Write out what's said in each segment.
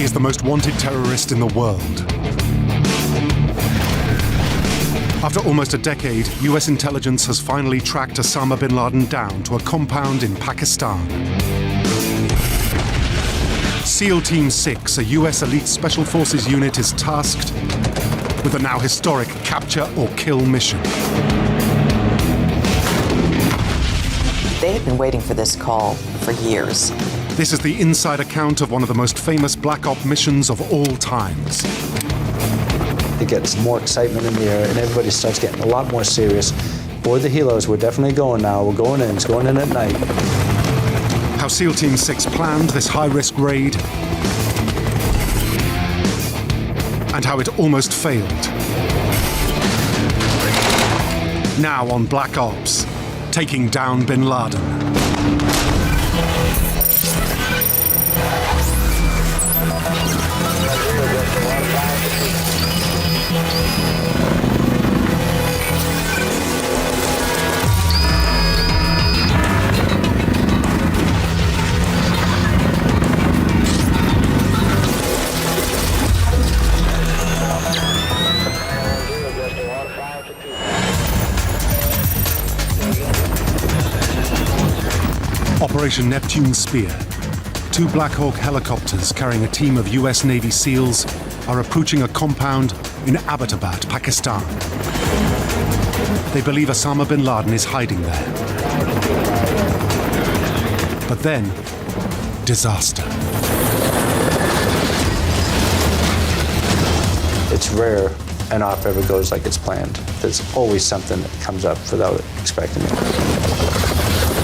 is the most wanted terrorist in the world. After almost a decade, US intelligence has finally tracked Osama Bin Laden down to a compound in Pakistan. SEAL Team 6, a US elite special forces unit, is tasked with a now historic capture or kill mission. They had been waiting for this call for years. This is the inside account of one of the most famous Black Op missions of all times. It gets more excitement in the air and everybody starts getting a lot more serious. Board the helos, we're definitely going now. We're going in, it's going in at night. How SEAL Team 6 planned this high-risk raid and how it almost failed. Now on Black Ops, taking down Bin Laden. Operation Neptune Spear. 2 Black Hawk helicopters carrying a team of US Navy SEALs are approaching a compound in Abbottabad, Pakistan. They believe Osama Bin Laden is hiding there. But then, disaster. It's rare an op ever goes like it's planned. There's always something that comes up without expecting it.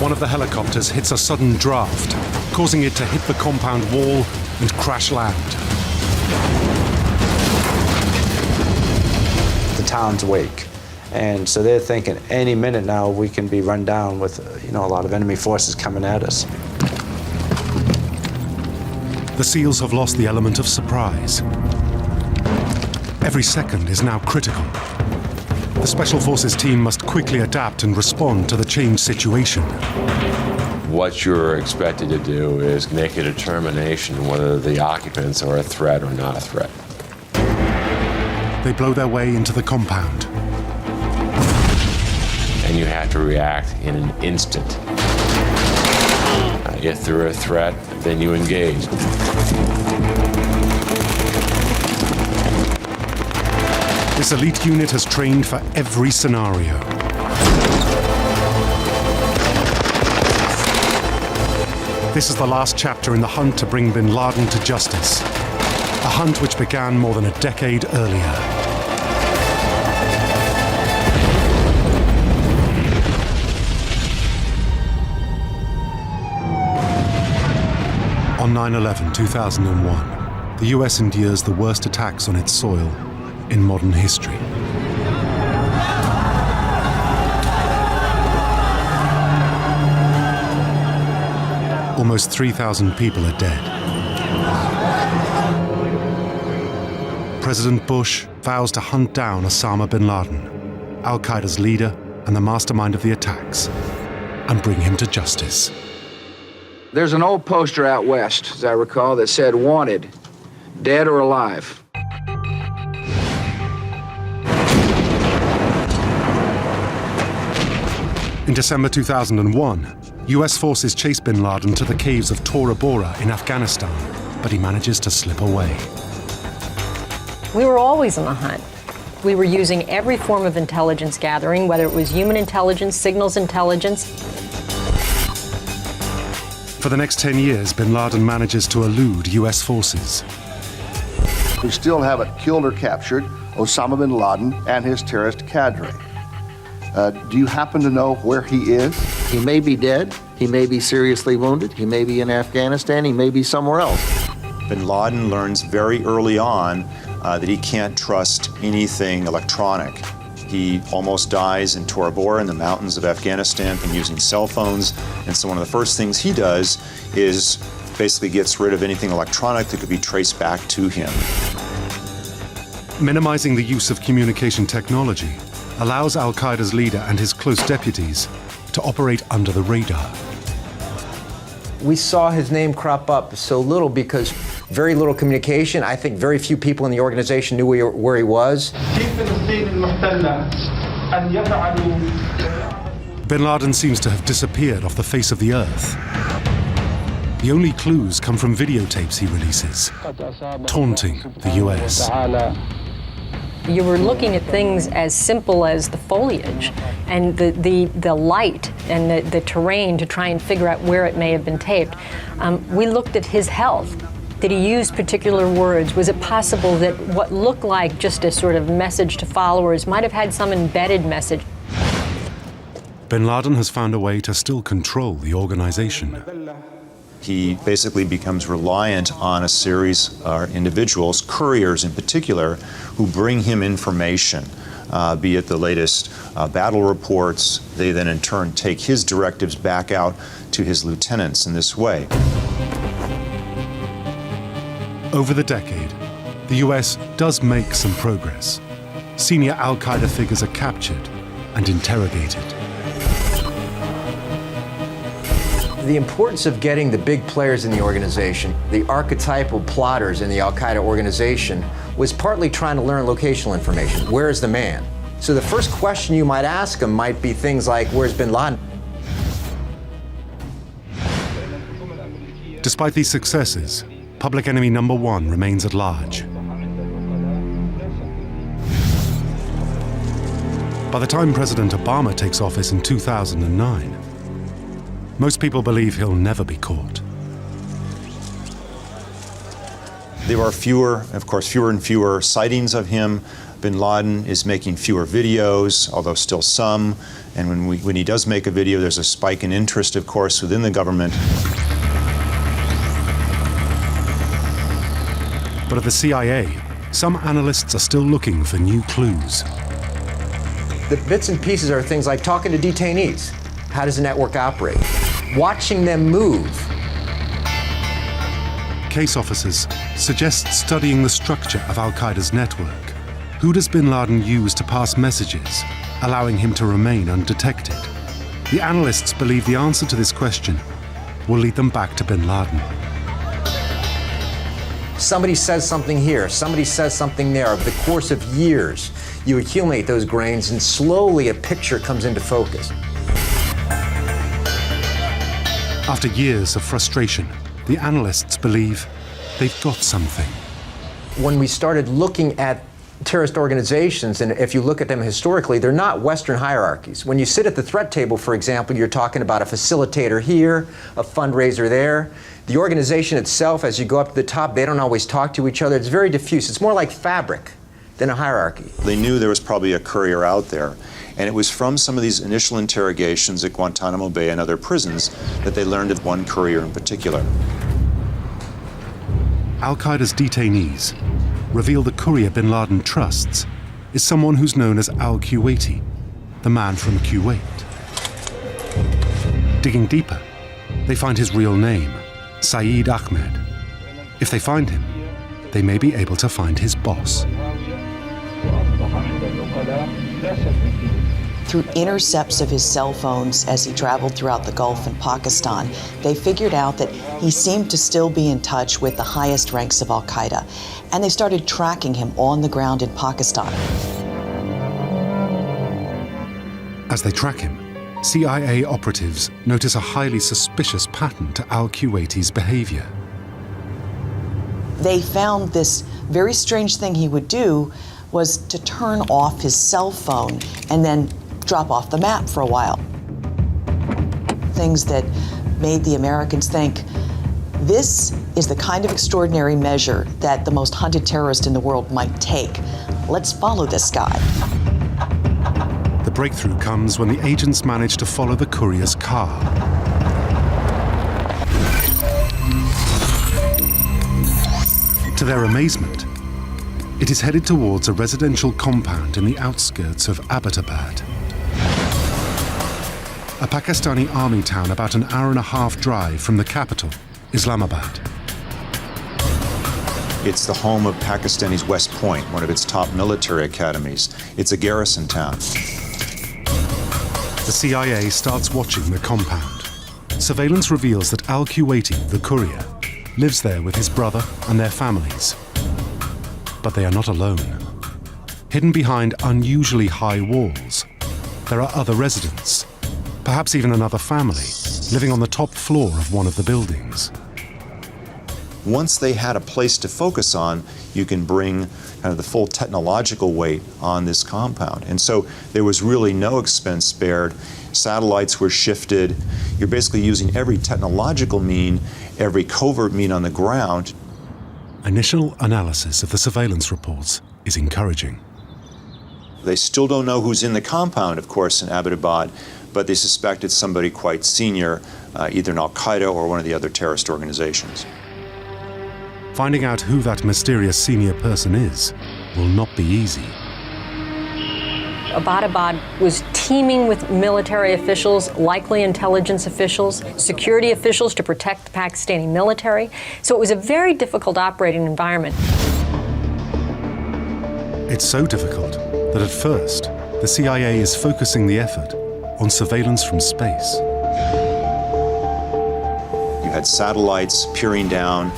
One of the helicopters hits a sudden draft, causing it to hit the compound wall and crash land. The town's awake, and so they're thinking any minute now we can be run down with a lot of enemy forces coming at us. The SEALs have lost the element of surprise. Every second is now critical. The Special Forces team must quickly adapt and respond to the changed situation. What you're expected to do is make a determination whether the occupants are a threat or not a threat. They blow their way into the compound. And you have to react in an instant. If they're a threat, then you engage. This elite unit has trained for every scenario. This is the last chapter in the hunt to bring Bin Laden to justice. A hunt which began more than a decade earlier. On 9/11/2001, the US endures the worst attacks on its soil in modern history. Almost 3,000 people are dead. President Bush vows to hunt down Osama Bin Laden, Al-Qaeda's leader and the mastermind of the attacks, and bring him to justice. There's an old poster out west, as I recall, that said, "Wanted, dead or alive." In December 2001, US forces chased Bin Laden to the caves of Tora Bora in Afghanistan, but he manages to slip away. We were always on the hunt. We were using every form of intelligence gathering, whether it was human intelligence, signals intelligence. For the next 10 years, Bin Laden manages to elude US forces. We still haven't killed or captured Osama Bin Laden and his terrorist cadre. Do you happen to know where he is? He may be dead, he may be seriously wounded, he may be in Afghanistan, he may be somewhere else. Bin Laden learns very early on that he can't trust anything electronic. He almost dies in Tora Bora in the mountains of Afghanistan from using cell phones, and so one of the first things he does is basically gets rid of anything electronic that could be traced back to him. Minimizing the use of communication technology allows Al-Qaeda's leader and his close deputies to operate under the radar. We saw his name crop up so little because very little communication. I think very few people in the organization knew where he was. Bin Laden seems to have disappeared off the face of the earth. The only clues come from videotapes he releases, taunting the US. You were looking at things as simple as the foliage and the light and the terrain to try and figure out where it may have been taped. We looked at his health. Did he use particular words? Was it possible that what looked like just a sort of message to followers might have had some embedded message? Bin Laden has found a way to still control the organization. He basically becomes reliant on a series of individuals, couriers in particular, who bring him information, be it the latest battle reports. They then in turn take his directives back out to his lieutenants in this way. Over the decade, the US does make some progress. Senior al-Qaeda figures are captured and interrogated. The importance of getting the big players in the organization, the archetypal plotters in the al-Qaeda organization, was partly trying to learn locational information. Where is the man? So the first question you might ask him might be things like, where's Bin Laden? Despite these successes, public enemy number one remains at large. By the time President Obama takes office in 2009, most people believe he'll never be caught. There are fewer and fewer sightings of him. Bin Laden is making fewer videos, although still some. And when he does make a video, there's a spike in interest, of course, within the government. But at the CIA, some analysts are still looking for new clues. The bits and pieces are things like talking to detainees. How does the network operate? Watching them move. Case officers suggest studying the structure of al-Qaeda's network. Who does Bin Laden use to pass messages, allowing him to remain undetected? The analysts believe the answer to this question will lead them back to Bin Laden. Somebody says something here, somebody says something there. Over the course of years, you accumulate those grains and slowly a picture comes into focus. After years of frustration, the analysts believe they've got something. When we started looking at terrorist organizations, and if you look at them historically, they're not Western hierarchies. When you sit at the threat table, for example, you're talking about a facilitator here, a fundraiser there. The organization itself, as you go up to the top, they don't always talk to each other. It's very diffuse. It's more like fabric than a hierarchy. They knew there was probably a courier out there. And it was from some of these initial interrogations at Guantanamo Bay and other prisons that they learned of one courier in particular. Al-Qaeda's detainees reveal the courier Bin Laden trusts is someone who's known as al-Kuwaiti, the man from Kuwait. Digging deeper, they find his real name, Saeed Ahmed. If they find him, they may be able to find his boss. Through intercepts of his cell phones as he traveled throughout the Gulf and Pakistan, they figured out that he seemed to still be in touch with the highest ranks of al-Qaeda, and they started tracking him on the ground in Pakistan. As they track him, CIA operatives notice a highly suspicious pattern to al-Kuwaiti's behavior. They found this very strange thing he would do was to turn off his cell phone and then drop off the map for a while. Things that made the Americans think, this is the kind of extraordinary measure that the most hunted terrorist in the world might take. Let's follow this guy. The breakthrough comes when the agents manage to follow the courier's car. To their amazement, it is headed towards a residential compound in the outskirts of Abbottabad, a Pakistani army town about an hour-and-a-half drive from the capital, Islamabad. It's the home of Pakistani's West Point, one of its top military academies. It's a garrison town. The CIA starts watching the compound. surveillance reveals that al-Kuwaiti, the courier, lives there with his brother and their families. But they are not alone. Hidden behind unusually high walls, there are other residents, perhaps even another family, living on the top floor of one of the buildings. Once they had a place to focus on, you can bring kind of the full technological weight on this compound. And so there was really no expense spared. Satellites were shifted. You're basically using every technological mean, every covert mean on the ground. Initial analysis of the surveillance reports is encouraging. They still don't know who's in the compound, of course, in Abbottabad, but they suspect it's somebody quite senior, either in Al-Qaeda or one of the other terrorist organizations. Finding out who that mysterious senior person is will not be easy. Abbottabad was teeming with military officials, likely intelligence officials, security officials to protect the Pakistani military. So it was a very difficult operating environment. It's so difficult that at first, the CIA is focusing the effort on surveillance from space. You had satellites peering down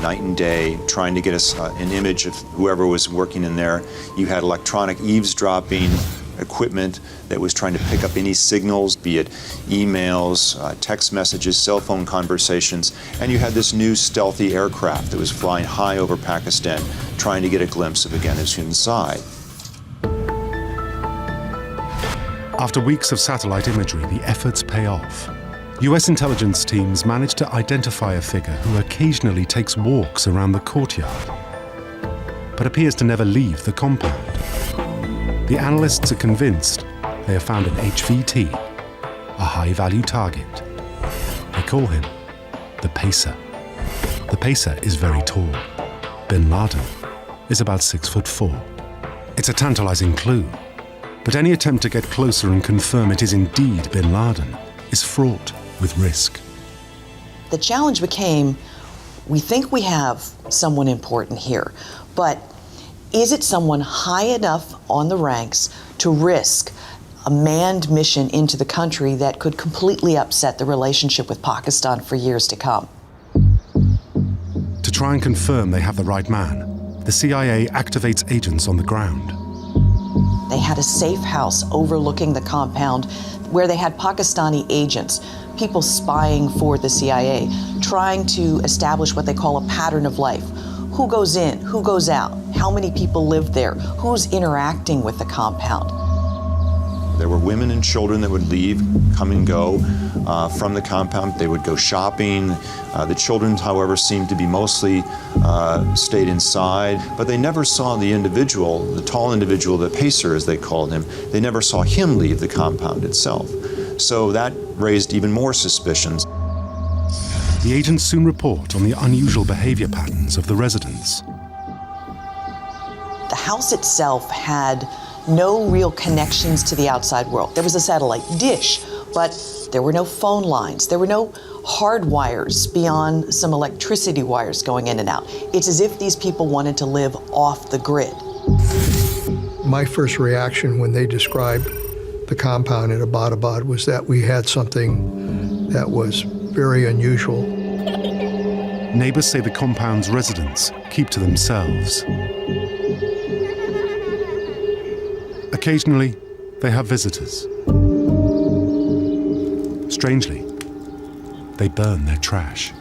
night and day, trying to get us an image of whoever was working in there. You had electronic eavesdropping equipment that was trying to pick up any signals, be it emails, text messages, cell phone conversations, and you had this new stealthy aircraft that was flying high over Pakistan, trying to get a glimpse of Afghanistan inside. After weeks of satellite imagery, the efforts pay off. US intelligence teams manage to identify a figure who occasionally takes walks around the courtyard, but appears to never leave the compound. The analysts are convinced they have found an HVT, a high-value target. They call him the Pacer. The Pacer is very tall. Bin Laden is about 6'4". It's a tantalizing clue, but any attempt to get closer and confirm it is indeed Bin Laden is fraught with risk. The challenge became, we think we have someone important here, but is it someone high enough on the ranks to risk a manned mission into the country that could completely upset the relationship with Pakistan for years to come? To try and confirm they have the right man, the CIA activates agents on the ground. They had a safe house overlooking the compound where they had Pakistani agents, people spying for the CIA, trying to establish what they call a pattern of life. Who goes in, who goes out, how many people live there, who's interacting with the compound. There were women and children that would leave, come and go from the compound. They would go shopping. The children, however, seemed to be mostly stayed inside, but they never saw the individual, the tall individual, the Pacer as they called him, they never saw him leave the compound itself. So that raised even more suspicions. The agents soon report on the unusual behavior patterns of the residents. The house itself had no real connections to the outside world. There was a satellite dish, but there were no phone lines. There were no hard wires beyond some electricity wires going in and out. It's as if these people wanted to live off the grid. My first reaction when they described the compound in Abbottabad was that we had something that was very unusual. Neighbors say the compound's residents keep to themselves. Occasionally, they have visitors. Strangely, they burn their trash.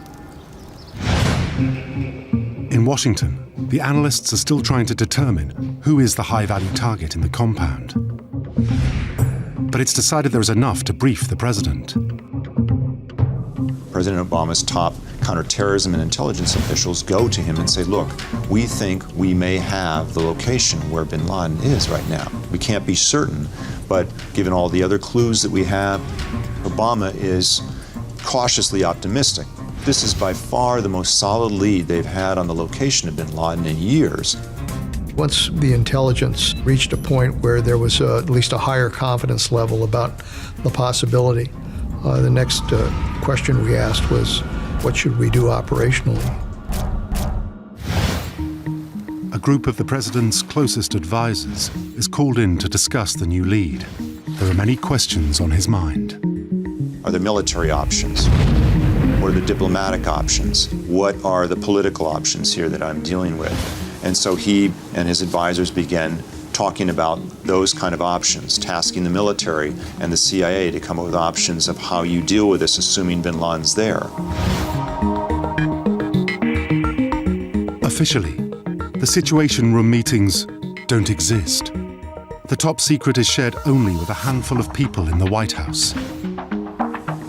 In Washington, the analysts are still trying to determine who is the high-value target in the compound. But it's decided there is enough to brief the president. President Obama's top counterterrorism and intelligence officials go to him and say, look, we think we may have the location where bin Laden is right now. We can't be certain, but given all the other clues that we have, Obama is cautiously optimistic. This is by far the most solid lead they've had on the location of bin Laden in years. Once the intelligence reached a point where there was at least a higher confidence level about the possibility, the next question we asked was, what should we do operationally? A group of the president's closest advisors is called in to discuss the new lead. There are many questions on his mind. are the military options? What are the diplomatic options? What are the political options here that I'm dealing with? And so he and his advisors began talking about those kind of options, tasking the military and the CIA to come up with options of how you deal with this, assuming bin Laden's there. Officially, the Situation Room meetings don't exist. The top secret is shared only with a handful of people in the White House.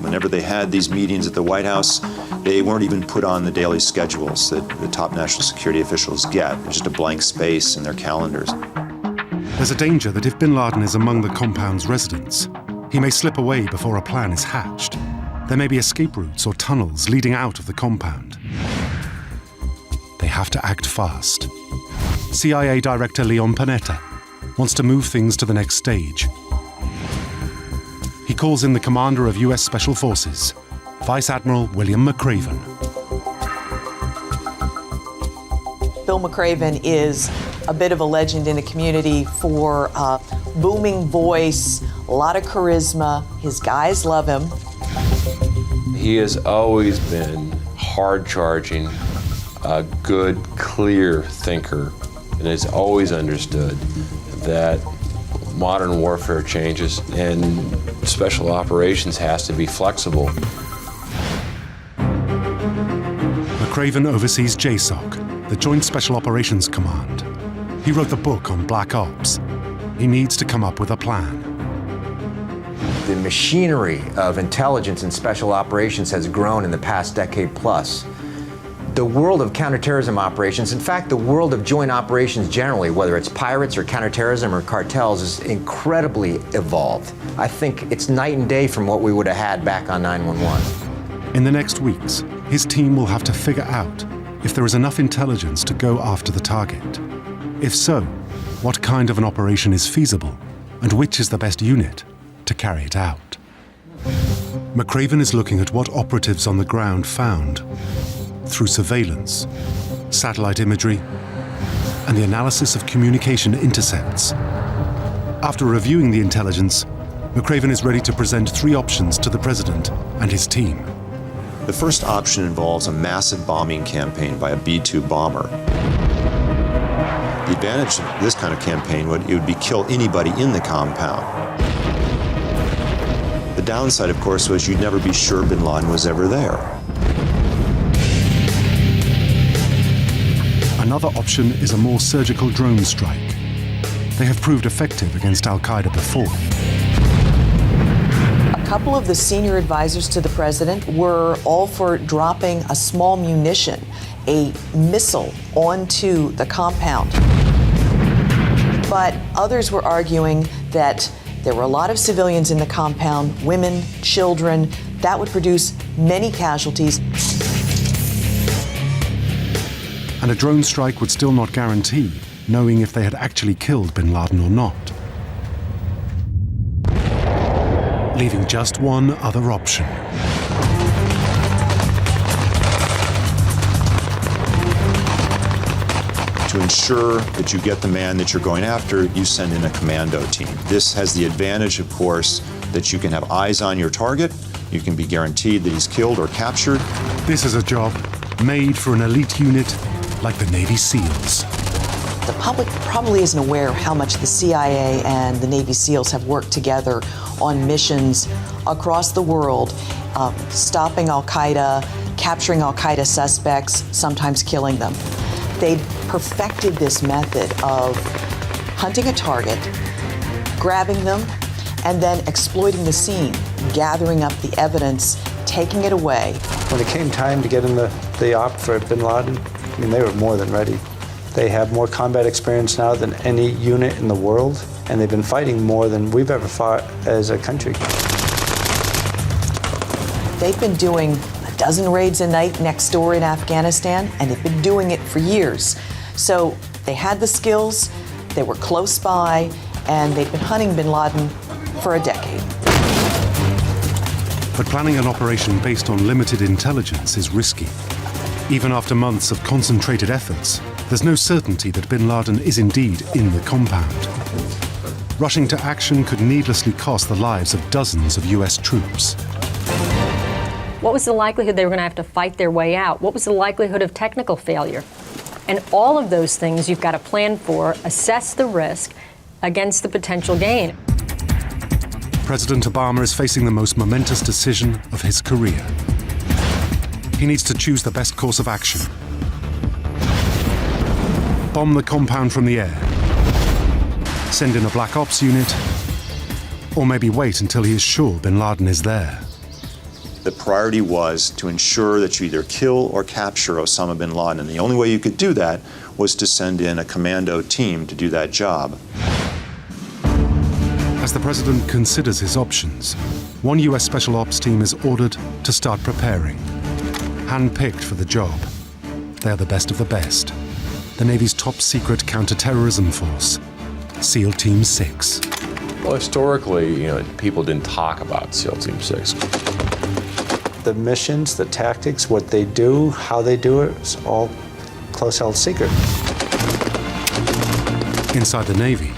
Whenever they had these meetings at the White House, they weren't even put on the daily schedules that the top national security officials get. It's just a blank space in their calendars. There's a danger that if bin Laden is among the compound's residents, he may slip away before a plan is hatched. There may be escape routes or tunnels leading out of the compound. They have to act fast. CIA Director Leon Panetta wants to move things to the next stage. He calls in the commander of US Special Forces, Vice Admiral William McRaven. Bill McRaven is a bit of a legend in the community for a booming voice, a lot of charisma. His guys love him. He has always been hard-charging, a good, clear thinker, and has always understood that modern warfare changes and special operations has to be flexible. McRaven oversees JSOC, the Joint Special Operations Command. He wrote the book on Black Ops. He needs to come up with a plan. The machinery of intelligence and special operations has grown in the past decade plus. The world of counterterrorism operations, in fact, the world of joint operations generally, whether it's pirates or counterterrorism or cartels, is incredibly evolved. I think it's night and day from what we would have had back on 9/11. In the next weeks, his team will have to figure out if there is enough intelligence to go after the target. If so, what kind of an operation is feasible, and which is the best unit to carry it out. McRaven is looking at what operatives on the ground found through surveillance, satellite imagery, and the analysis of communication intercepts. After reviewing the intelligence, McRaven is ready to present 3 options to the president and his team. The first option involves a massive bombing campaign by a B-2 bomber. The advantage of this kind of campaign would be kill anybody in the compound. The downside, of course, was you'd never be sure bin Laden was ever there. Another option is a more surgical drone strike. They have proved effective against Al-Qaeda before. A couple of the senior advisors to the president were all for dropping a small munition, a missile, onto the compound. But others were arguing that there were a lot of civilians in the compound, women, children. That would produce many casualties. And a drone strike would still not guarantee knowing if they had actually killed bin Laden or not. Leaving just one other option. To ensure that you get the man that you're going after, you send in a commando team. This has the advantage, of course, that you can have eyes on your target. You can be guaranteed that he's killed or captured. This is a job made for an elite unit like the Navy SEALs. The public probably isn't aware of how much the CIA and the Navy SEALs have worked together on missions across the world, stopping Al-Qaeda, capturing Al-Qaeda suspects, sometimes killing them. They perfected this method of hunting a target, grabbing them, and then exploiting the scene, gathering up the evidence, taking it away. When it came time to get in the op for bin Laden, I mean, they were more than ready. They have more combat experience now than any unit in the world, and they've been fighting more than we've ever fought as a country. They've been doing a dozen raids a night next door in Afghanistan, and they've been doing it for years. So they had the skills, they were close by, and they've been hunting bin Laden for a decade. But planning an operation based on limited intelligence is risky. Even after months of concentrated efforts, there's no certainty that bin Laden is indeed in the compound. Rushing to action could needlessly cost the lives of dozens of US troops. What was the likelihood they were going to have to fight their way out? What was the likelihood of technical failure? And all of those things you've got to plan for, assess the risk against the potential gain. President Obama is facing the most momentous decision of his career. He needs to choose the best course of action. Bomb the compound from the air. Send in a black ops unit. Or maybe wait until he is sure Bin Laden is there. The priority was to ensure that you either kill or capture Osama bin Laden, and the only way you could do that was to send in a commando team to do that job. As the president considers his options, one US Special Ops team is ordered to start preparing. Hand-picked for the job. They are the best of the best. The Navy's top-secret counter-terrorism force, SEAL Team 6. Well, historically, people didn't talk about SEAL Team 6. The missions, the tactics, what they do, how they do it, it's all close-held secret. Inside the Navy,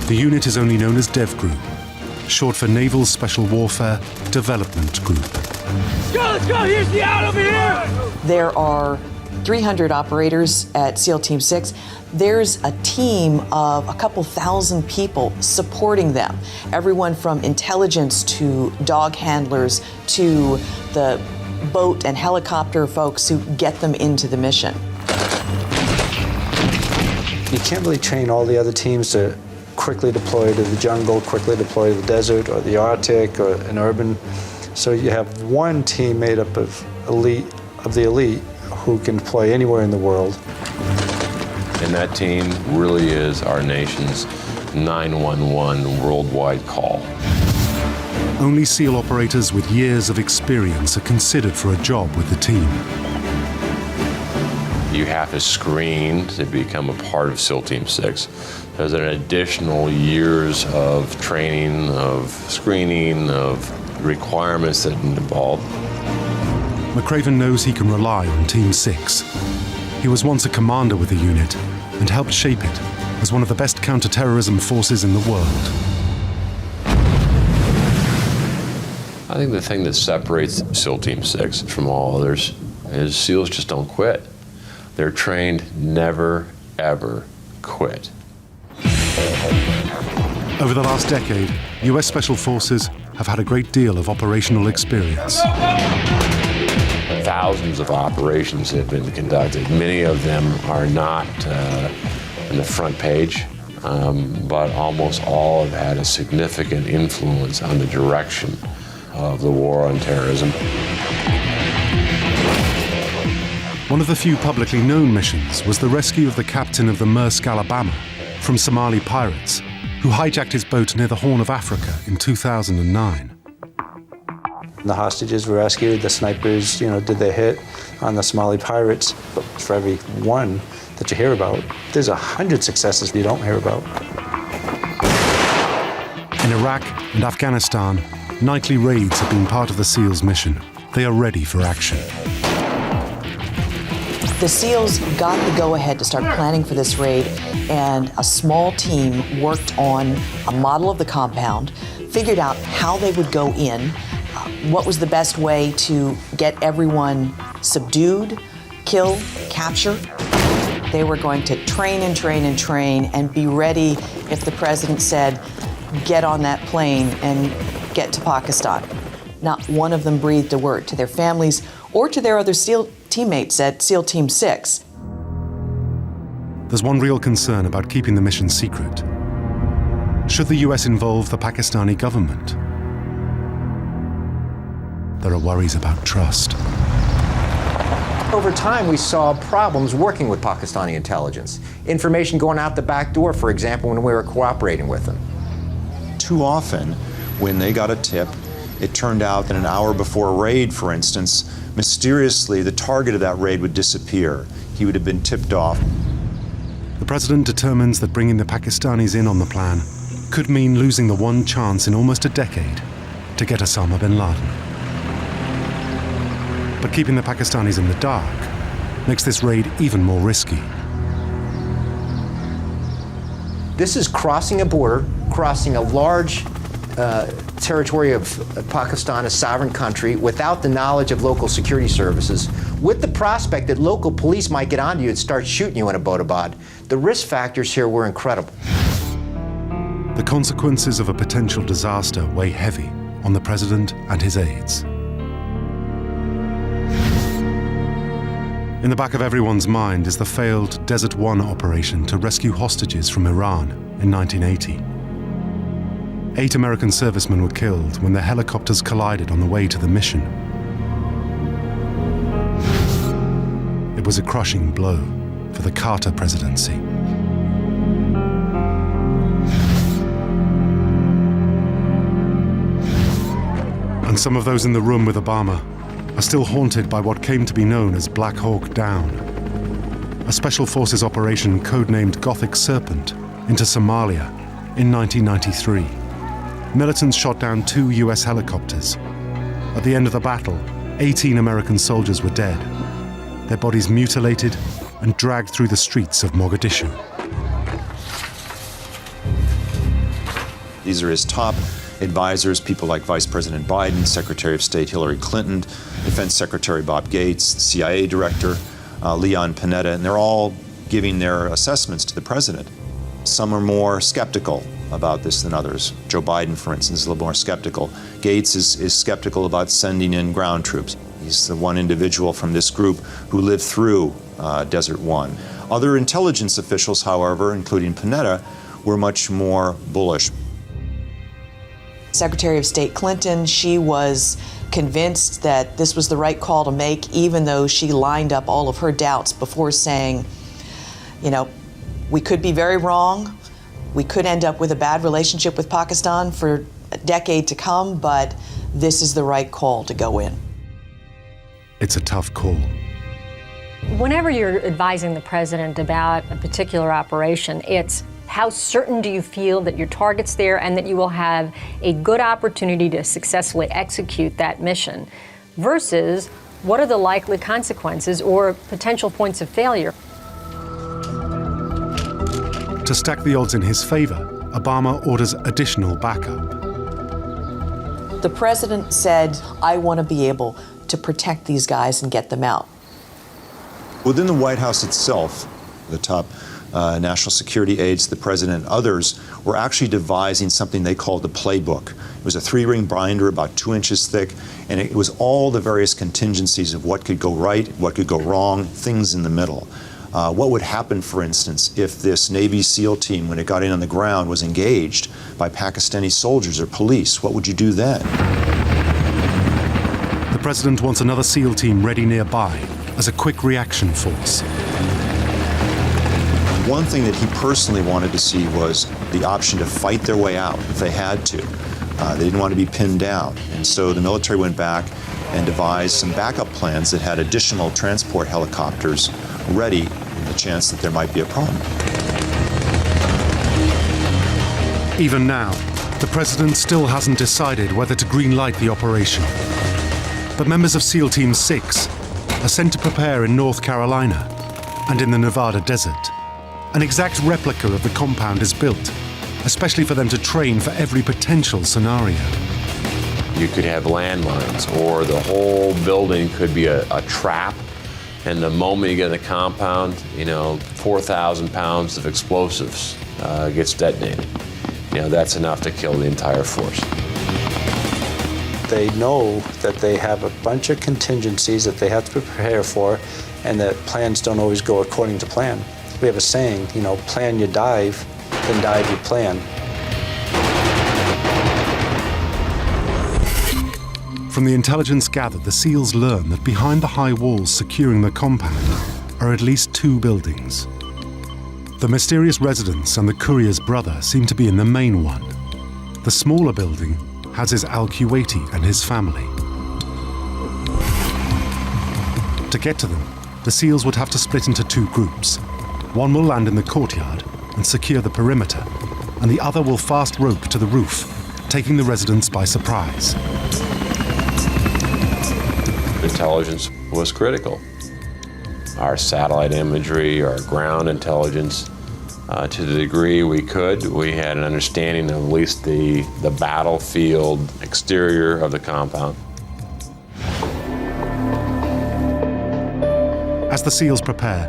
the unit is only known as Dev Group, short for Naval Special Warfare Development Group. Let's go, here's the out over here! There are 300 operators at SEAL Team 6. There's a team of a couple thousand people supporting them. Everyone from intelligence to dog handlers to the boat and helicopter folks who get them into the mission. You can't really train all the other teams to quickly deploy to the jungle, quickly deploy to the desert or the Arctic or an urban. So you have one team made up of the elite who can deploy anywhere in the world. And that team really is our nation's 911 worldwide call. Only SEAL operators with years of experience are considered for a job with the team. You have to screen to become a part of SEAL Team 6. There's an additional years of training, of screening, of requirements that involve. McCraven knows he can rely on Team 6. He was once a commander with the unit and helped shape it as one of the best counter-terrorism forces in the world. I think the thing that separates SEAL Team 6 from all others is SEALs just don't quit. They're trained never, ever quit. Over the last decade, US Special Forces have had a great deal of operational experience. Thousands of operations have been conducted. Many of them are not on the front page, but almost all have had a significant influence on the direction of the war on terrorism. One of the few publicly known missions was the rescue of the captain of the Maersk Alabama from Somali pirates, who hijacked his boat near the Horn of Africa in 2009. The hostages were rescued, the snipers, did their hit on the Somali pirates. But for every one that you hear about, there's 100 successes you don't hear about. In Iraq and Afghanistan, nightly raids have been part of the SEALs mission. They are ready for action. The SEALs got the go-ahead to start planning for this raid, and a small team worked on a model of the compound, figured out how they would go in, what was the best way to get everyone subdued, kill, capture. They were going to train and train and train and be ready if the president said, get on that plane and get to Pakistan. Not one of them breathed a word to their families or to their other SEAL teammates at SEAL Team 6. There's one real concern about keeping the mission secret. Should the US involve the Pakistani government? There are worries about trust. Over time, we saw problems working with Pakistani intelligence. Information going out the back door, for example, when we were cooperating with them. Too often, when they got a tip, it turned out that an hour before a raid, for instance, mysteriously the target of that raid would disappear. He would have been tipped off. The president determines that bringing the Pakistanis in on the plan could mean losing the one chance in almost a decade to get Osama bin Laden. But keeping the Pakistanis in the dark makes this raid even more risky. This is crossing a border, crossing a large territory of Pakistan, a sovereign country, without the knowledge of local security services, with the prospect that local police might get onto you and start shooting you in Abbottabad. The risk factors here were incredible. The consequences of a potential disaster weigh heavy on the president and his aides. In the back of everyone's mind is the failed Desert One operation to rescue hostages from Iran in 1980. 8 American servicemen were killed when their helicopters collided on the way to the mission. It was a crushing blow for the Carter presidency. And some of those in the room with Obama are still haunted by what came to be known as Black Hawk Down, a special forces operation codenamed Gothic Serpent into Somalia in 1993. Militants shot down 2 US helicopters. At the end of the battle, 18 American soldiers were dead, their bodies mutilated and dragged through the streets of Mogadishu. These are his top advisors, people like Vice President Biden, Secretary of State Hillary Clinton, Defense Secretary Bob Gates, CIA Director Leon Panetta, and they're all giving their assessments to the president. Some are more skeptical about this than others. Joe Biden, for instance, is a little more skeptical. Gates is skeptical about sending in ground troops. He's the one individual from this group who lived through Desert One. Other intelligence officials, however, including Panetta, were much more bullish. Secretary of State Clinton, she was convinced that this was the right call to make, even though she lined up all of her doubts before saying, you know, we could be very wrong. We could end up with a bad relationship with Pakistan for a decade to come, but this is the right call to go in. It's a tough call. Whenever you're advising the president about a particular operation, it's how certain do you feel that your target's there and that you will have a good opportunity to successfully execute that mission versus what are the likely consequences or potential points of failure. To stack the odds in his favor, Obama orders additional backup. The president said, I want to be able to protect these guys and get them out. Within the White House itself, the top national security aides, the president, and others were actually devising something they called the playbook. It was a 3-ring binder about 2 inches thick, and it was all the various contingencies of what could go right, what could go wrong, things in the middle. What would happen, for instance, if this Navy SEAL team, when it got in on the ground, was engaged by Pakistani soldiers or police? What would you do then? The president wants another SEAL team ready nearby as a quick reaction force. One thing that he personally wanted to see was the option to fight their way out if they had to. They didn't want to be pinned down. And so the military went back and devised some backup plans that had additional transport helicopters ready in the chance that there might be a problem. Even now, the president still hasn't decided whether to green-light the operation. But members of SEAL Team 6 are sent to prepare in North Carolina and in the Nevada desert. An exact replica of the compound is built, especially for them to train for every potential scenario. You could have landmines, or the whole building could be a trap, and the moment you get in the compound, 4,000 pounds of explosives gets detonated. That's enough to kill the entire force. They know that they have a bunch of contingencies that they have to prepare for, and that plans don't always go according to plan. We have a saying, plan you dive, then dive you plan. From the intelligence gathered, the SEALs learn that behind the high walls securing the compound are at least 2 buildings. The mysterious residence and the courier's brother seem to be in the main one. The smaller building houses al-Kuwaiti and his family. To get to them, the SEALs would have to split into 2 groups. One will land in the courtyard and secure the perimeter, and the other will fast rope to the roof, taking the residents by surprise. Intelligence was critical. Our satellite imagery, our ground intelligence, To the degree we could, we had an understanding of at least the battlefield exterior of the compound. As the SEALs prepare,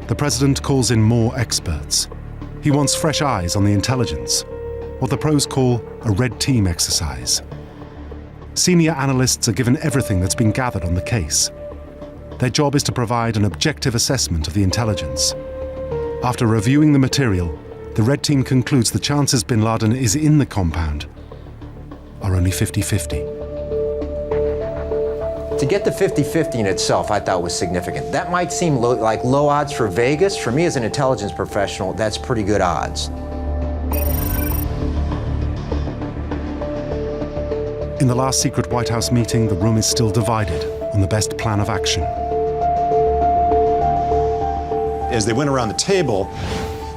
the president calls in more experts. He wants fresh eyes on the intelligence, what the pros call a red team exercise. Senior analysts are given everything that's been gathered on the case. Their job is to provide an objective assessment of the intelligence. After reviewing the material, the red team concludes the chances Bin Laden is in the compound are only 50-50. To get to 50-50 in itself, I thought was significant. That might seem like low odds for Vegas. For me as an intelligence professional, that's pretty good odds. In the last secret White House meeting, the room is still divided on the best plan of action. As they went around the table,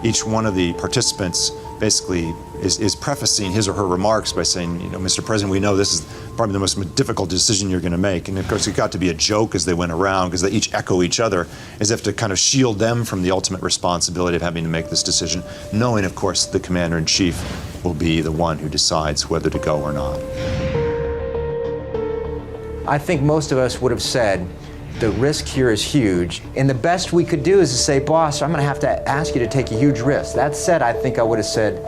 each one of the participants basically is prefacing his or her remarks by saying, you know, Mr. President, we know this is probably the most difficult decision you're going to make. And of course, it got to be a joke as they went around because they each echo each other as if to kind of shield them from the ultimate responsibility of having to make this decision, knowing, of course, the commander-in-chief will be the one who decides whether to go or not. I think most of us would have said, the risk here is huge, and the best we could do is to say, boss, I'm going to have to ask you to take a huge risk. That said, I think I would have said,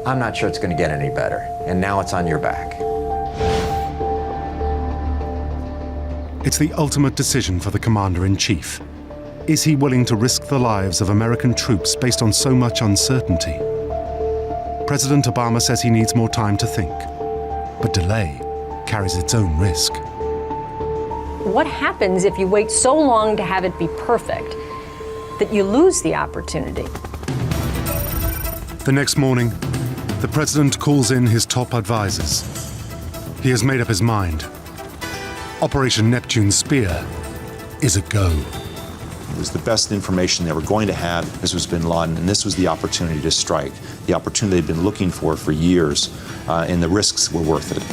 I'm not sure it's going to get any better, and now it's on your back. It's the ultimate decision for the commander-in-chief. Is he willing to risk the lives of American troops based on so much uncertainty? President Obama says he needs more time to think, but delay carries its own risk. What happens if you wait so long to have it be perfect that you lose the opportunity? The next morning, the president calls in his top advisors. He has made up his mind. Operation Neptune Spear is a go. It was the best information they were going to have. This was Bin Laden, and this was the opportunity to strike, the opportunity they'd been looking for years, and the risks were worth it.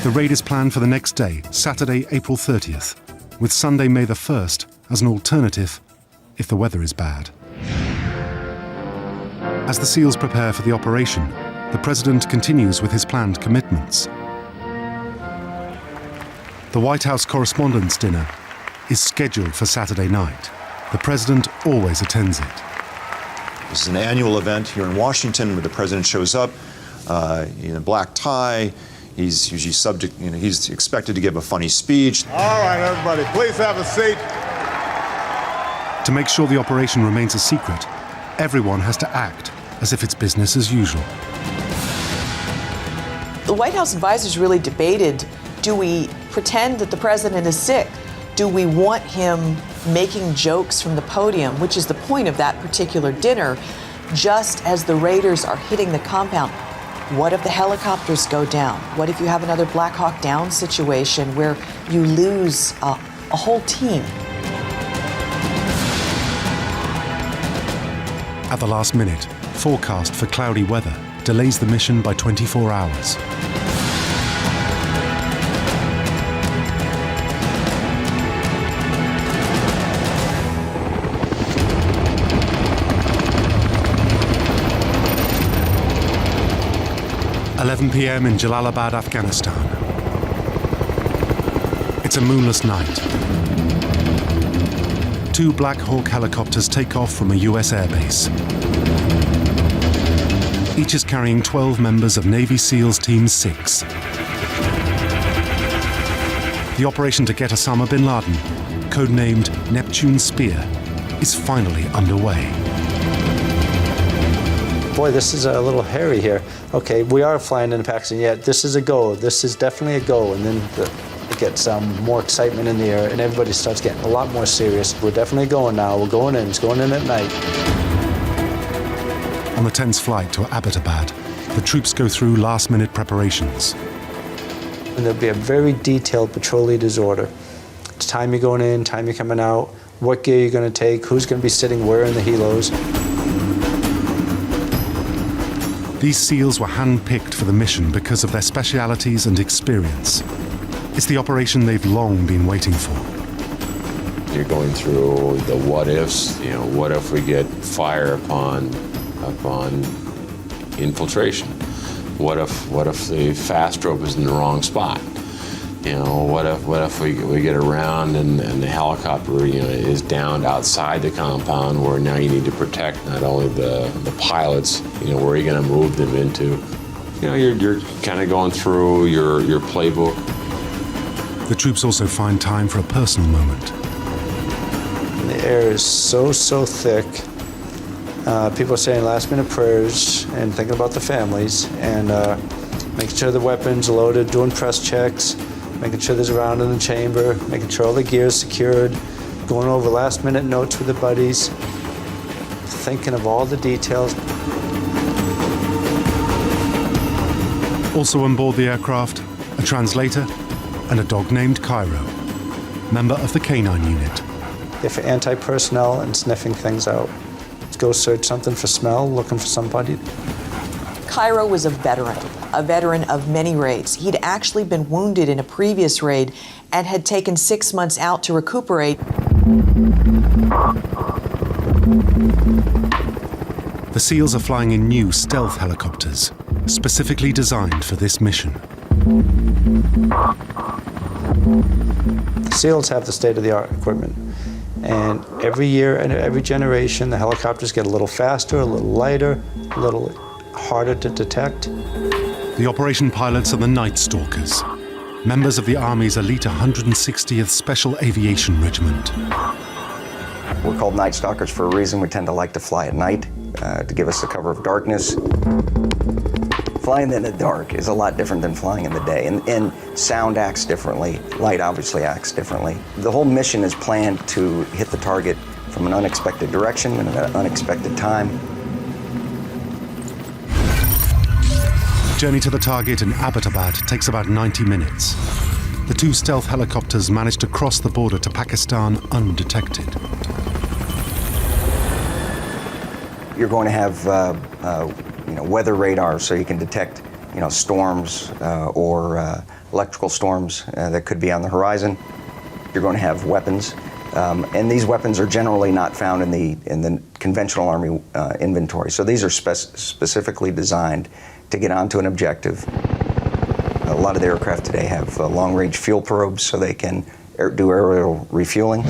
The raid is planned for the next day, Saturday, April 30th, with Sunday, May the 1st as an alternative if the weather is bad. As the SEALs prepare for the operation, the president continues with his planned commitments. The White House Correspondents' Dinner is scheduled for Saturday night. The president always attends it. This is an annual event here in Washington where the president shows up in a black tie. He's usually he's expected to give a funny speech. All right, everybody, please have a seat. To make sure the operation remains a secret, everyone has to act as if it's business as usual. The White House advisors really debated, do we pretend that the president is sick? Do we want him making jokes from the podium, which is the point of that particular dinner, just as the raiders are hitting the compound? What if the helicopters go down? What if you have another Black Hawk Down situation where you lose a whole team? At the last minute, forecast for cloudy weather delays the mission by 24 hours. (11 p.m. in Jalalabad, Afghanistan. It's a moonless night. 2 Black Hawk helicopters take off from a US airbase. Each is carrying 12 members of Navy Seals Team 6. The operation to get Osama Bin Laden, codenamed Neptune Spear, is finally underway. Boy, this is a little hairy here. Okay, we are flying into Pakistan. Yeah, this is a go. This is definitely a go. And then it gets more excitement in the air, and everybody starts getting a lot more serious. We're definitely going now. We're going in. It's going in at night. On the tense flight to Abbottabad, the troops go through last-minute preparations. And there'll be a very detailed patrol leader's order. It's time you're going in, time you're coming out, what gear you're going to take, who's going to be sitting where in the helos. These SEALs were hand-picked for the mission because of their specialities and experience. It's the operation they've long been waiting for. You're going through the what ifs. You know, what if we get fire upon infiltration? What if the fast rope is in the wrong spot? You know, what if we get around and the helicopter, you know, is downed outside the compound, where now you need to protect not only the pilots, you know, where are you going to move them into? You know, you're kind of going through your playbook. The troops also find time for a personal moment. The air is so thick. People are saying last-minute prayers and thinking about the families, and making sure the weapons are loaded, doing press checks, making sure there's a round in the chamber, making sure all the gear is secured, going over last-minute notes with the buddies, thinking of all the details. Also on board the aircraft, a translator and a dog named Cairo, member of the Canine Unit. They're for anti-personnel and sniffing things out. Let's go search something for smell, looking for somebody. Cairo was a veteran of many raids. He'd actually been wounded in a previous raid and had taken 6 months out to recuperate. The SEALs are flying in new stealth helicopters, specifically designed for this mission. The SEALs have the state-of-the-art equipment. And every year and every generation, the helicopters get a little faster, a little lighter, a little harder to detect. The operation pilots are the Night Stalkers, members of the Army's elite 160th Special Aviation Regiment. We're called Night Stalkers for a reason. We tend to like to fly at night to give us the cover of darkness. Flying in the dark is a lot different than flying in the day, and sound acts differently, light obviously acts differently. The whole mission is planned to hit the target from an unexpected direction and at an unexpected time. Journey to the target in Abbottabad takes about 90 minutes. The two stealth helicopters manage to cross the border to Pakistan undetected. You're going to have weather radar, so you can detect storms or electrical storms that could be on the horizon. You're going to have weapons, and these weapons are generally not found in the conventional Army inventory. So these are specifically designed to get onto an objective. A lot of the aircraft today have long-range fuel probes, so they can do aerial refueling.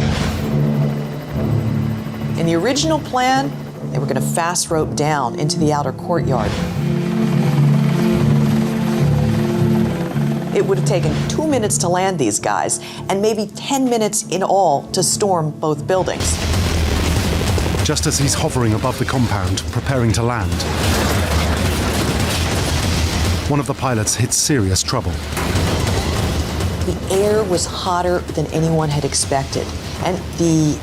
In the original plan, they were going to fast rope down into the outer courtyard. It would have taken 2 minutes to land these guys, and maybe 10 minutes in all to storm both buildings. Just as he's hovering above the compound, preparing to land, one of the pilots hits serious trouble. The air was hotter than anyone had expected, and the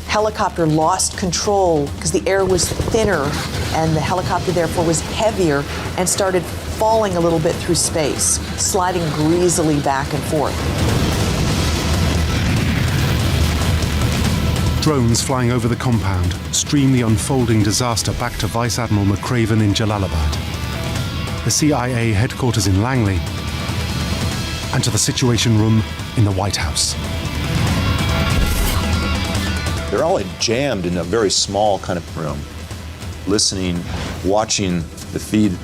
helicopter lost control because the air was thinner, and the helicopter therefore was heavier and started falling a little bit through space, sliding greasily back and forth. Drones flying over the compound stream the unfolding disaster back to Vice Admiral McRaven in Jalalabad, the CIA headquarters in Langley, and to the Situation Room in the White House. They're all jammed in a very small kind of room, listening, watching the feed.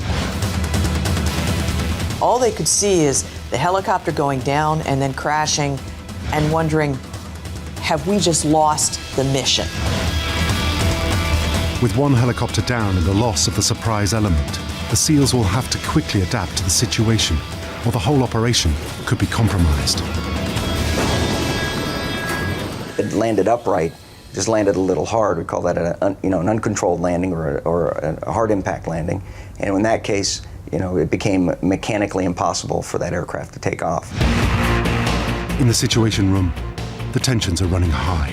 All they could see is the helicopter going down and then crashing and wondering, have we just lost the mission? With one helicopter down and the loss of the surprise element, the SEALs will have to quickly adapt to the situation, or the whole operation could be compromised. It landed upright, just landed a little hard. We call that an uncontrolled landing or a hard impact landing. And in that case, it became mechanically impossible for that aircraft to take off. In the Situation Room, the tensions are running high.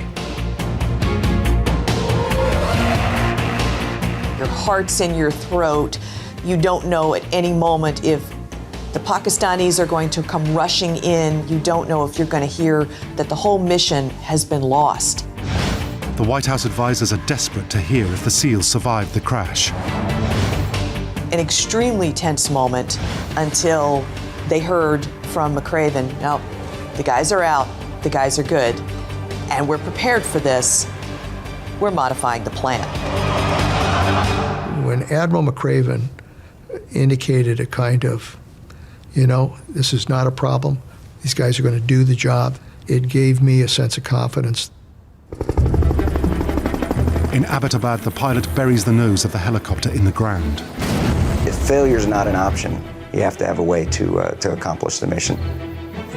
Your heart's in your throat. You don't know at any moment if the Pakistanis are going to come rushing in. You don't know if you're going to hear that the whole mission has been lost. The White House advisors are desperate to hear if the SEALs survived the crash. An extremely tense moment until they heard from McRaven, no, the guys are out, the guys are good. and we're prepared for this, we're modifying the plan. When Admiral McRaven indicated a kind of, this is not a problem, these guys are going to do the job, it gave me a sense of confidence. In Abbottabad, the pilot buries the nose of the helicopter in the ground. If failure is not an option, you have to have a way to accomplish the mission.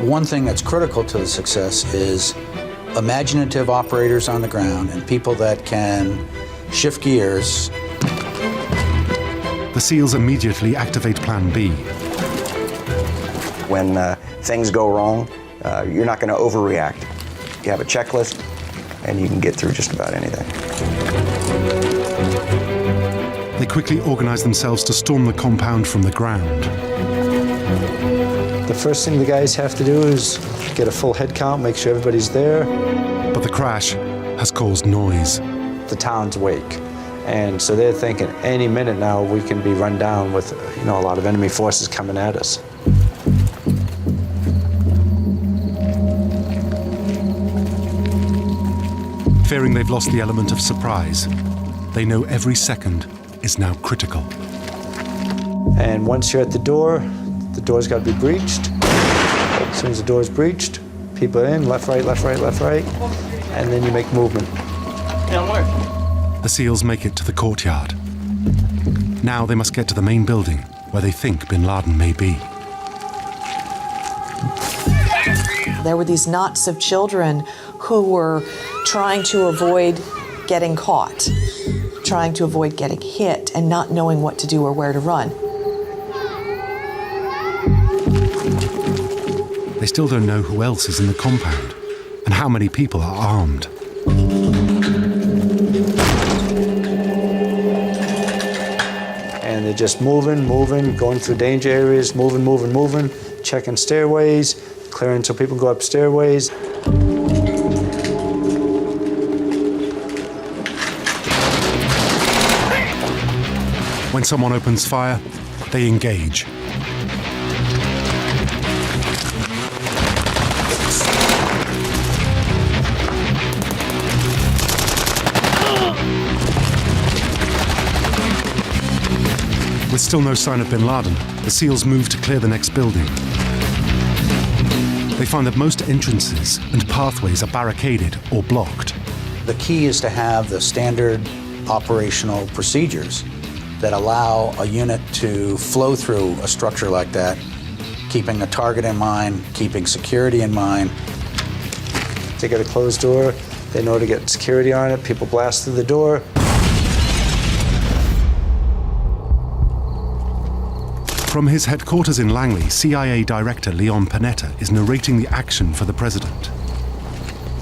One thing that's critical to the success is imaginative operators on the ground and people that can shift gears. The SEALs immediately activate Plan B. When things go wrong, you're not going to overreact. You have a checklist, and you can get through just about anything. They quickly organize themselves to storm the compound from the ground. The first thing the guys have to do is get a full head count, make sure everybody's there. But the crash has caused noise. The town's awake. And so they're thinking any minute now we can be run down with a lot of enemy forces coming at us. Fearing they've lost the element of surprise, they know every second is now critical. And once you're at the door's got to be breached. As soon as the door's breached, people are in, left, right, left, right, left, right, and then you make movement. The SEALs make it to the courtyard. Now they must get to the main building where they think Bin Laden may be. There were these knots of children who were trying to avoid getting caught, trying to avoid getting hit, and not knowing what to do or where to run. They still don't know who else is in the compound and how many people are armed. And they're just moving, going through danger areas, moving, checking stairways, clearing so people go up stairways. When someone opens fire, they engage. With still no sign of Bin Laden, the SEALs move to clear the next building. They find that most entrances and pathways are barricaded or blocked. The key is to have the standard operational procedures that allow a unit to flow through a structure like that, keeping a target in mind, keeping security in mind. They get a closed door, they know to get security on it, people blast through the door. From his headquarters in Langley, CIA Director Leon Panetta is narrating the action for the president.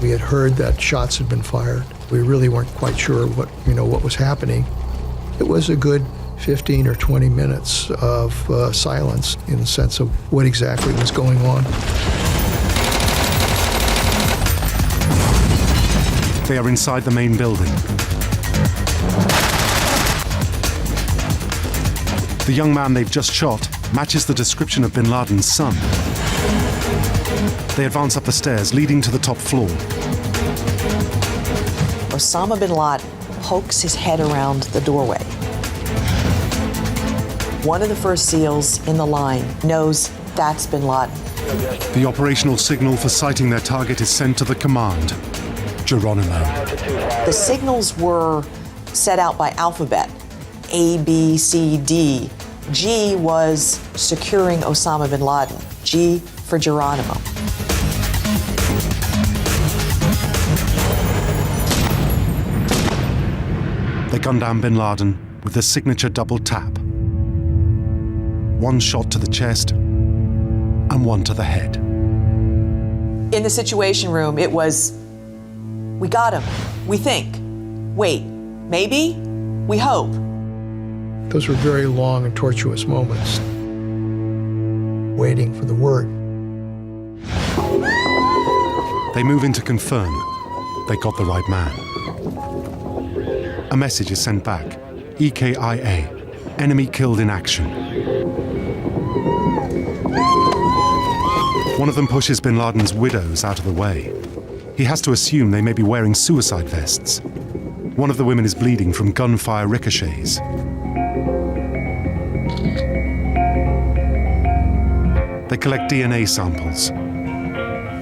We had heard that shots had been fired. We really weren't quite sure what was happening. It was a good 15 or 20 minutes of silence in the sense of what exactly was going on. They are inside the main building. The young man they've just shot matches the description of Bin Laden's son. They advance up the stairs leading to the top floor. Osama Bin Laden pokes his head around the doorway. One of the first SEALs in the line knows that's Bin Laden. The operational signal for sighting their target is sent to the command, Geronimo. The signals were set out by alphabet, A, B, C, D. G was securing Osama Bin Laden, G for Geronimo. They gun down Bin Laden with the signature double tap. One shot to the chest and one to the head. In the Situation Room, it was, we got him, we think, wait, maybe, we hope. Those were very long and tortuous moments, waiting for the word. They move in to confirm they got the right man. A message is sent back, EKIA, enemy killed in action. One of them pushes Bin Laden's widows out of the way. He has to assume they may be wearing suicide vests. One of the women is bleeding from gunfire ricochets. They collect DNA samples.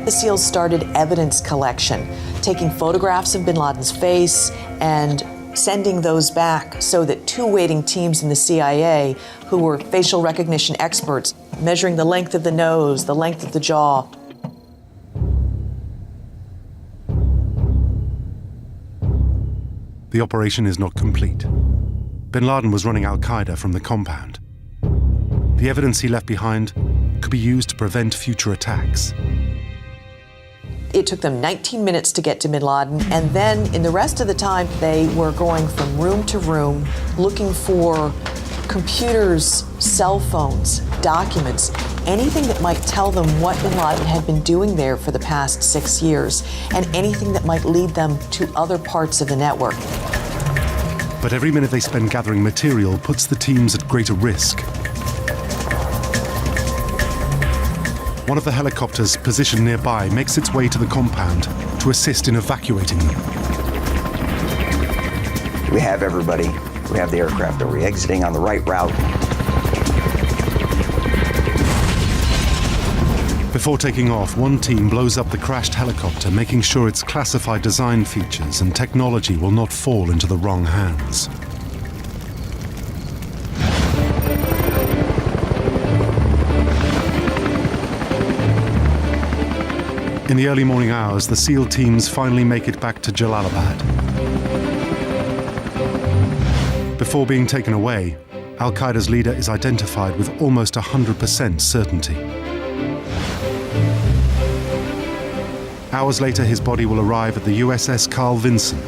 The SEALs started evidence collection, taking photographs of bin Laden's face and sending those back so that two waiting teams in the CIA, who were facial recognition experts, measuring the length of the nose, the length of the jaw. The operation is not complete. Bin Laden was running Al-Qaeda from the compound. The evidence he left behind could be used to prevent future attacks. It took them 19 minutes to get to bin Laden, and then in the rest of the time, they were going from room to room, looking for computers, cell phones, documents, anything that might tell them what bin Laden had been doing there for the past 6 years, and anything that might lead them to other parts of the network. But every minute they spend gathering material puts the teams at greater risk. One of the helicopters positioned nearby makes its way to the compound to assist in evacuating them. We have everybody. We have the aircraft. Are we exiting on the right route? Before taking off, one team blows up the crashed helicopter, making sure its classified design features and technology will not fall into the wrong hands. In the early morning hours, the SEAL teams finally make it back to Jalalabad. Before being taken away, Al-Qaeda's leader is identified with almost 100% certainty. Hours later, his body will arrive at the USS Carl Vinson,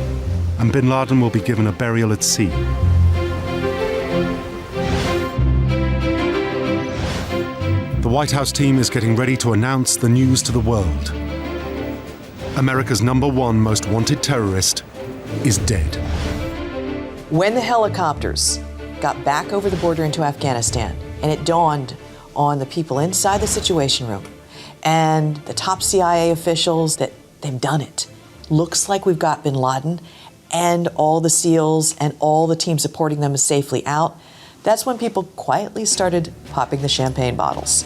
and bin Laden will be given a burial at sea. The White House team is getting ready to announce the news to the world. America's #1 most wanted terrorist is dead. When the helicopters got back over the border into Afghanistan, and it dawned on the people inside the Situation Room and the top CIA officials that they've done it. Looks like we've got bin Laden and all the SEALs and all the team supporting them is safely out. That's when people quietly started popping the champagne bottles.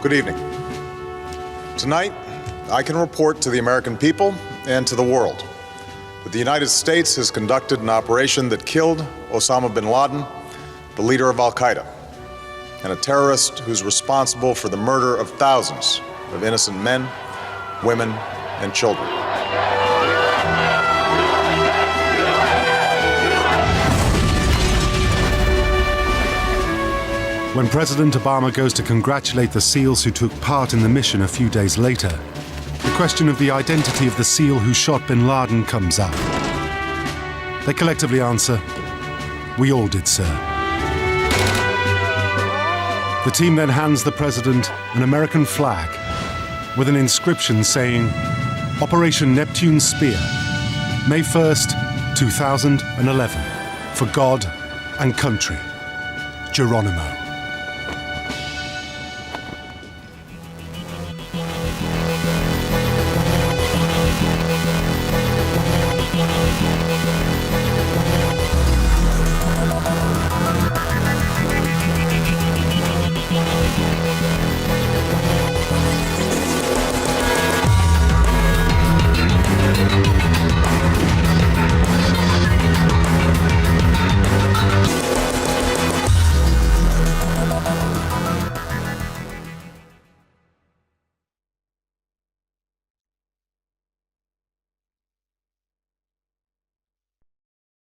Good evening. Tonight, I can report to the American people and to the world that the United States has conducted an operation that killed Osama Bin Laden, the leader of Al-Qaeda, and a terrorist who's responsible for the murder of thousands of innocent men, women, and children. When President Obama goes to congratulate the SEALs who took part in the mission a few days later, the question of the identity of the SEAL who shot bin Laden comes up. They collectively answer, "We all did, sir." The team then hands the president an American flag with an inscription saying, "Operation Neptune Spear, May 1st, 2011, for God and country, Geronimo."